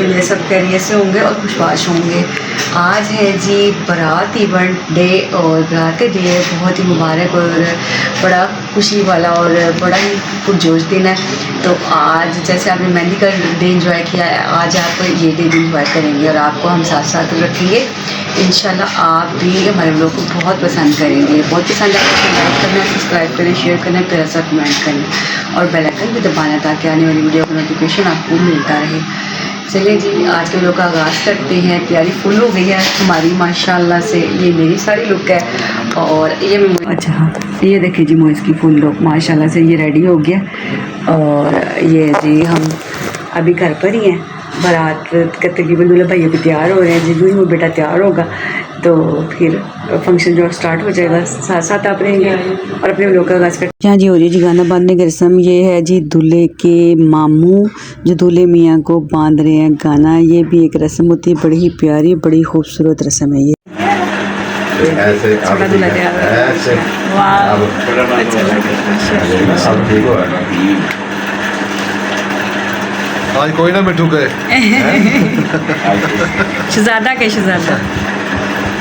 लिए सब खैरियत से होंगे और खुशबाश होंगे। आज है जी बारात इवेंट डे और बारात का डे बहुत ही मुबारक और बड़ा खुशी वाला और बड़ा ही पुरजोश दिन है। तो आज जैसे आपने मेहंदी का डे इंजॉय किया है, आज आप ये डे भी इंजॉय करेंगे और आपको हम साथ साथ रखेंगे। इंशाल्लाह आप भी हमारे लोग को बहुत पसंद करेंगे। बहुत पसंद आए तो लाइक करना, सब्सक्राइब करें, शेयर करना, प्यारा सा कमेंट करें और बेल आइकन भी दबाना ताकि आने वाली वीडियो का नोटिफिकेशन आपको मिलता रहे। चलिए जी, आज के लोग का आगाज़ करते हैं। तैयारी फुल हो गई है हमारी माशाल्लाह से। ये मेरी सारी लुक है और ये अच्छा हाँ, ये देखिए जी मोइस की फुल लुक माशाल्लाह से ये रेडी हो गया। और ये जी हम अभी घर पर ही हैं। बारात का तकरीबन दूल्हा भैया भी तैयार हो रहे हैं जी। वो बेटा तैयार होगा तो फिर फंक्शन जो स्टार्ट हो जाएगा, साथ साथ आप रहेंगे और अपने लोग का आगाज़ करते हैं। जी हो रही जी गाना बांधने की रस्म। ये है जी दूल्हे के मामू जो दूल्हे मियाँ को बांध रहे हैं गाना। ये भी एक रस्म होती है, बड़ी ही प्यारी, बड़ी खूबसूरत रस्म है ये। ऐसे छोटा दूल्हा तैयार है। ऐसे वाह, अच्छा लगा। अब ठीक हो आज कोई ना मिठू के शहजादा के शहजादा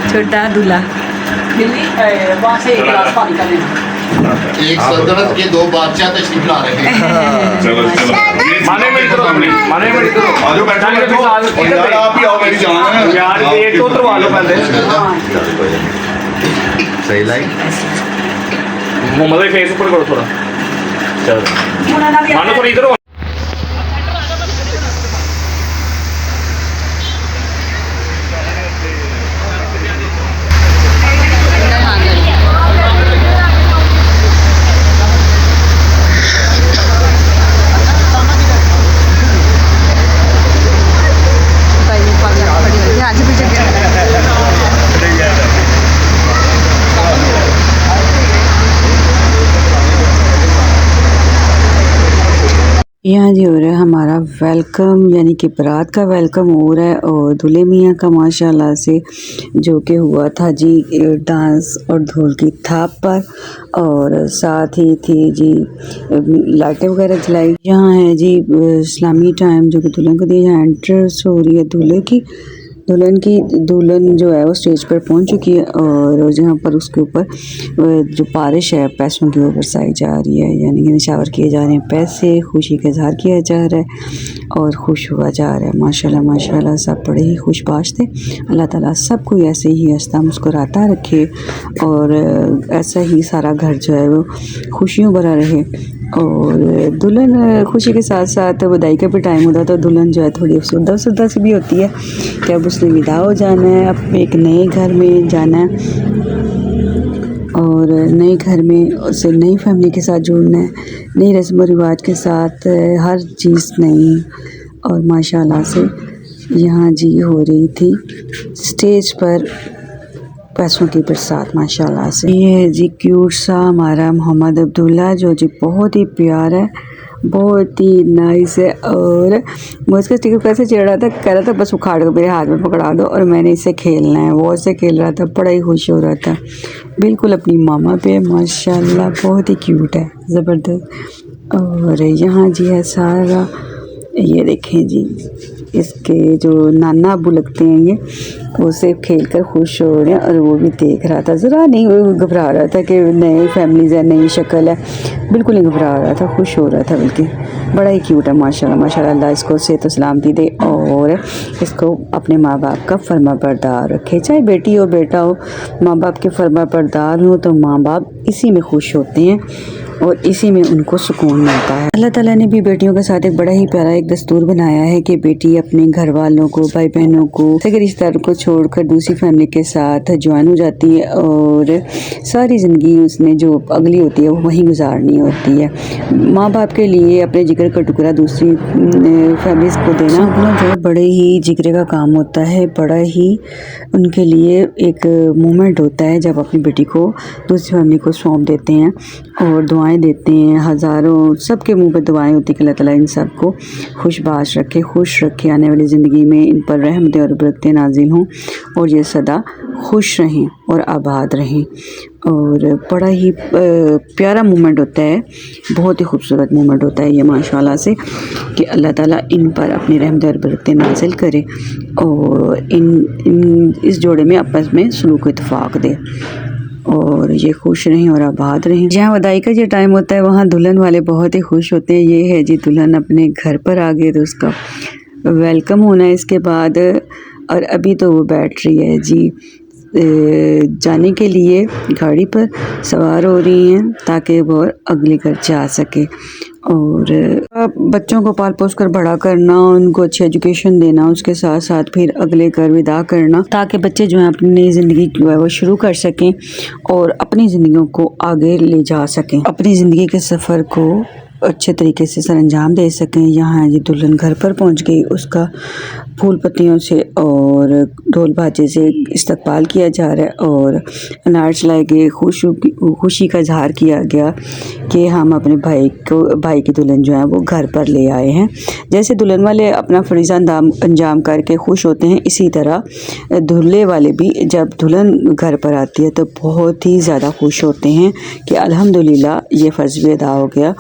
छोटा दूल्हा वहाँ से एक गिलास पानी का लेना। एक सल्तनत के दो बादशाह तशरीफ ला रहे हैं। चलो माने में करो अपनी माने में करो आजो बैठो बैठो यार आप ही आओ, मेरी जान है यार एक तो उतरवा लो पहले। सही लाइन मोहम्मद फेस ऊपर करो थोड़ा। चलो मानो थोड़ा इधर हो। यहाँ जी हो रहा है हमारा वेलकम, यानी कि बारात का वेलकम हो रहा है और दूल्हे मियाँ का माशाल्लाह से जो कि हुआ था जी डांस और ढोल की थाप पर और साथ ही थी जी लाइटें वगैरह जलाई। यहाँ है जी इस्लामी टाइम जो कि दुल्हन को दी, यहाँ एंट्रेंस हो रही है दूल्हे की। दुल्हन जो है वो स्टेज पर पहुंच चुकी है और जहाँ पर उसके ऊपर जो बारिश है पैसों की वो बरसाई जा रही है, यानी कि निशावर किए जा रहे हैं पैसे, खुशी का इजहार किया जा रहा है और खुश हुआ जा रहा है। माशाल्लाह माशाल्लाह सब बड़े ही खुशबाश थे। अल्लाह ताला सबको ऐसे ही हंसता मुस्कुराता रखे और ऐसा ही सारा घर जो है वो खुशियों भरा रहे। और दुल्हन खुशी के साथ साथ बधाई का भी टाइम होता है तो दुल्हन जो है थोड़ी अफसरदा सी भी होती है कि अब उसने विदा हो जाना है, अब एक नए घर में जाना है और नए घर में उसे नई फैमिली के साथ जुड़ना है, नई रस्म व रिवाज के साथ हर चीज़ नई। और माशाल्लाह से यहाँ जी हो रही थी स्टेज पर पैसों की बरसात माशाल्लाह से। ये है जी क्यूट सा हमारा मोहम्मद अब्दुल्ला जो जी बहुत ही प्यारा है, बहुत ही नाइस है। और मुझे स्टिकर कैसे चिढ़ रहा था, कह रहा था बस उखाड़ कर मेरे हाथ में पकड़ा दो और मैंने इसे खेलना है। वो उससे खेल रहा था, बड़ा ही खुश हो रहा था, बिल्कुल अपनी मामा पे माशाल्लाह, बहुत ही क्यूट है, ज़बरदस्त। और यहाँ जी है सारा, ये देखें जी इसके जो नाना अबू लगते हैं ये, उसे खेल कर खुश हो रहे हैं और वो भी देख रहा था, ज़रा नहीं वो घबरा रहा था कि नई फैमिलीज़ है, नई शक्ल है, बिल्कुल नहीं घबरा रहा था, खुश हो रहा था बल्कि। बड़ा ही क्यूट है माशाल्लाह माशाल्लाह। अल्लाह इसको सेहत सलामती दे और इसको अपने माँ बाप का फर्मा बरदार रखे, चाहे बेटी हो बेटा हो, माँ बाप के फर्मा बरदार हो तो माँ बाप इसी में खुश होते हैं और इसी में उनको सुकून मिलता है। अल्लाह ताला ने भी बेटियों के साथ एक बड़ा ही प्यारा एक दस्तूर बनाया है कि बेटी अपने घर वालों को, भाई बहनों को, सगे रिश्तेदारों को छोड़कर दूसरी फैमिली के साथ ज्वाइन हो जाती है और सारी ज़िंदगी उसने जो अगली होती है वो वहीं गुजारनी होती है। माँ बाप के लिए अपने जिगर का टुकड़ा दूसरी फैमिलीज़ को देना अपना जो बड़े ही जिगरे का काम होता है, बड़ा ही उनके लिए एक मोमेंट होता है जब अपनी बेटी को दूसरी फैमिली को सौंप देते हैं और दुआएं दुआएं देते हैं, हज़ारों सबके मुंह पे दुआएं होती कि अल्लाह ताला इन सब को खुशबाश रखे, खुश रखे, आने वाली ज़िंदगी में इन पर रहमतें और बरकतें नाजिल हों और ये सदा खुश रहें और आबाद रहें। और बड़ा ही प्यारा मोमेंट होता है, बहुत ही खूबसूरत मोमेंट होता है ये माशाल्लाह से कि अल्लाह ताला इन पर अपनी रहमत और बरकतें नाज़िल करे और इन इस जोड़े में आपस में सलूक इत्तेफाक दे और ये खुश रहें और आबाद रहें। जहाँ वदाई का जो टाइम होता है वहाँ दुल्हन वाले बहुत ही खुश होते हैं। ये है जी दुल्हन अपने घर पर आ गई तो उसका वेलकम होना है इसके बाद। और अभी तो वो बैठ रही है जी जाने के लिए, गाड़ी पर सवार हो रही हैं ताकि वो अगले घर जा सके। और बच्चों को पाल पोस कर बड़ा करना, उनको अच्छी एजुकेशन देना, उसके साथ साथ फिर अगले घर विदा करना ताकि बच्चे जो हैं अपनी नई ज़िंदगी जो है वो शुरू कर सकें और अपनी ज़िंदगियों को आगे ले जा सकें, अपनी ज़िंदगी के सफ़र को अच्छे तरीके से सरअंजाम दे सकें। यहाँ ये दुल्हन घर पर पहुँच गई, उसका फूल पत्तियों से और ढोल बाजे से इस्तकबाल किया जा रहा है और अनार चलाए गए, खुशी का इजहार किया गया कि हम अपने भाई की दुल्हन जो है वो घर पर ले आए हैं। जैसे दुल्हन वाले अपना फरीज़ा अंजाम करके खुश होते हैं, इसी तरह दूल्हे वाले भी जब दुल्हन घर पर आती है तो बहुत ही ज़्यादा खुश होते हैं कि अल्हम्दुलिल्लाह ये फ़र्ज़ भी अदा हो गया।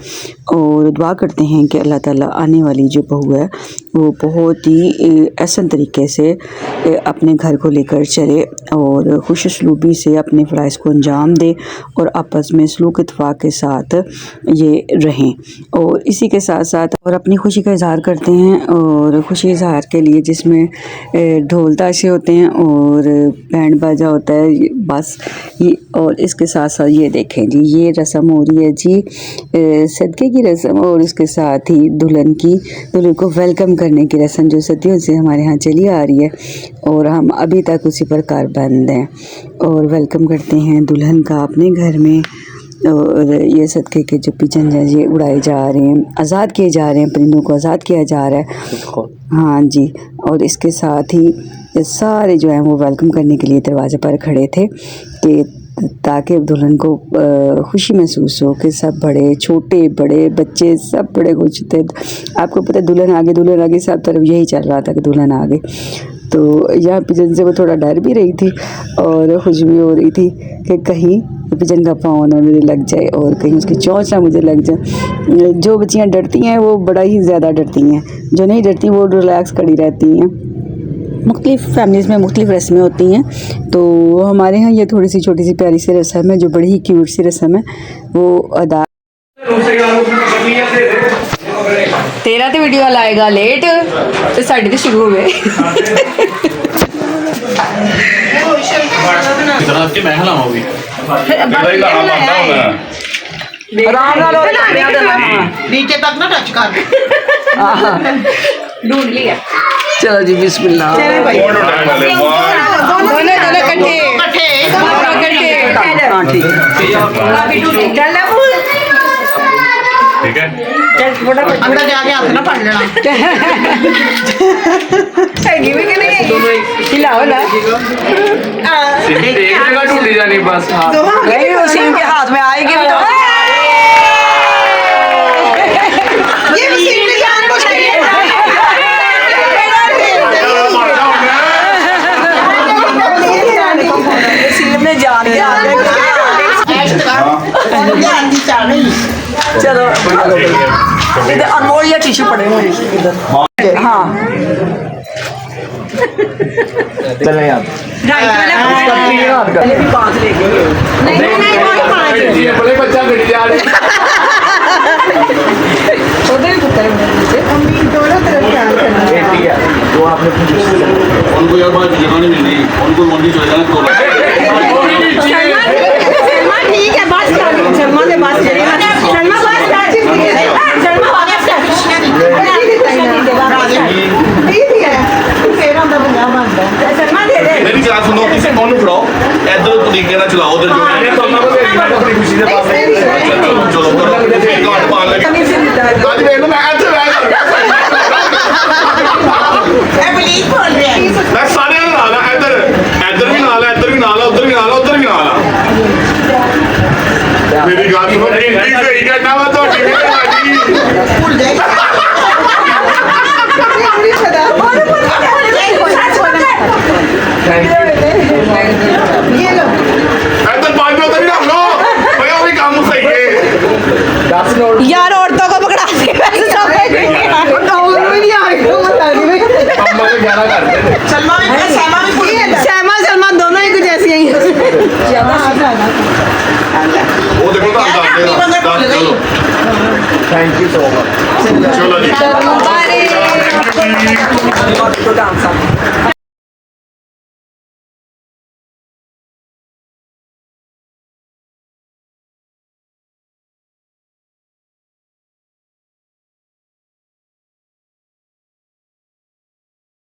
और दुआ करते हैं कि अल्लाह ताला आने वाली जो बहू है वो बहुत ही ऐसा तरीके से अपने घर को लेकर चले और खुश सलूबी से अपने फ़राइज़ को अंजाम दे और आपस में सलूक इत्तेफाक के साथ ये रहें। और इसी के साथ साथ और अपनी खुशी का इजहार करते हैं और खुशी इजहार के लिए जिसमें ढोल ताशे होते हैं और बैंड बाजा होता है बस ये। और इसके साथ साथ ये देखें जी ये रस्म हो रही है जी सदक़े की रस्म और इसके साथ ही दुल्हन को वेलकम करने की रस्म जो सदियों से हमारे यहाँ चली आ रही है और हम अभी तक उसी पर कारबंद हैं और वेलकम करते हैं दुल्हन का अपने घर में। और ये सदक़े के जो पिजन हैं ये उड़ाए जा रहे हैं, आज़ाद किए जा रहे हैं, परिंदों को आज़ाद किया जा रहा है। हाँ जी, और इसके साथ ही सारे जो हैं वो वेलकम करने के लिए दरवाजे पर खड़े थे कि ताकि दुल्हन को खुशी महसूस हो कि सब बड़े छोटे बड़े बच्चे सब बड़े खुश थे। आपको पता है दुल्हन आगे सब तरफ यही चल रहा था कि दुल्हन आ गई। तो यहाँ पिजन से वो थोड़ा डर भी रही थी और खुश भी हो रही थी कि कहीं पिजन का पाँव ना मुझे लग जाए और कहीं उसकी चोंच ना मुझे लग जाए। जो बच्चियाँ डरती हैं वो बड़ा ही ज़्यादा डरती हैं, जो नहीं डरती वो रिलैक्स खड़ी रहती हैं। मुख्तलिफ़ फैमिलीज़ में मुख्तलिफ़ रस्में होती हैं, तो हमारे यहाँ ये थोड़ी सी छोटी सी प्यारी सी रस्म है जो बड़ी ही क्यूट सी रस्म है वो अदा। तेरा तो वीडियो लाएगा लेट तो साढ़े तो शुरू हो गए। इतना कि मैं हिलाऊं भी आराम नाल नीचे तक ना टच कर ढूंढ लिया। चलो जी बिस्मिल्लाह। दोनों इकट्ठे हाँ ठीक है। ठीक है अंदर जाके हाथ ना पड़ लेना। हिलाओ ना एक जगह ढूंढी जानी बस। हाँ नहीं वो सीम के हाथ में आएगी भी तो ये वसीम ने जान कुछ सीम ने जान के चलो इधर अनमोल या टिश्यू पड़े हुए हैं इधर। हाँ चले यार पहले भी 5 ले गए। नहीं बड़े बच्चा घड़ी जा रहे उधर कुत्ते दोनों तरफ ध्यान करना। वो आपने उनको यार बात जगह नहीं मिल रही, उनको मंडी चले जाना तो शर्मा ठीक है बस कर शर्मा से बस करेगा शर्मा बस कर शर्मा वापस कर ठीक है तेरा तो बंदा बनता है शर्मा दे दे मेरी बात सुनो, किसी कौन उठाओ इधर तरीके ना चलाओ उधर अपनी खुशी से बात चलो गाड़ पाल लगे आज देख लो मैं ऐसे मैं प्लीज बोल रहा है मैं सारे नाला इधर इधर भी नाला इधर भी नाला उधर भी नाला उधर भी नाला। मेरी बात सुनो, सलमा के 11 करते थे सलमा भी सैमा भी भूल गई। सैमा सलमा दोनों ही कुछ ऐसी ही हैं। वो देखो तो अपनी बंदर भूल गई। थैंक यू सो मच चलो जी तो डांस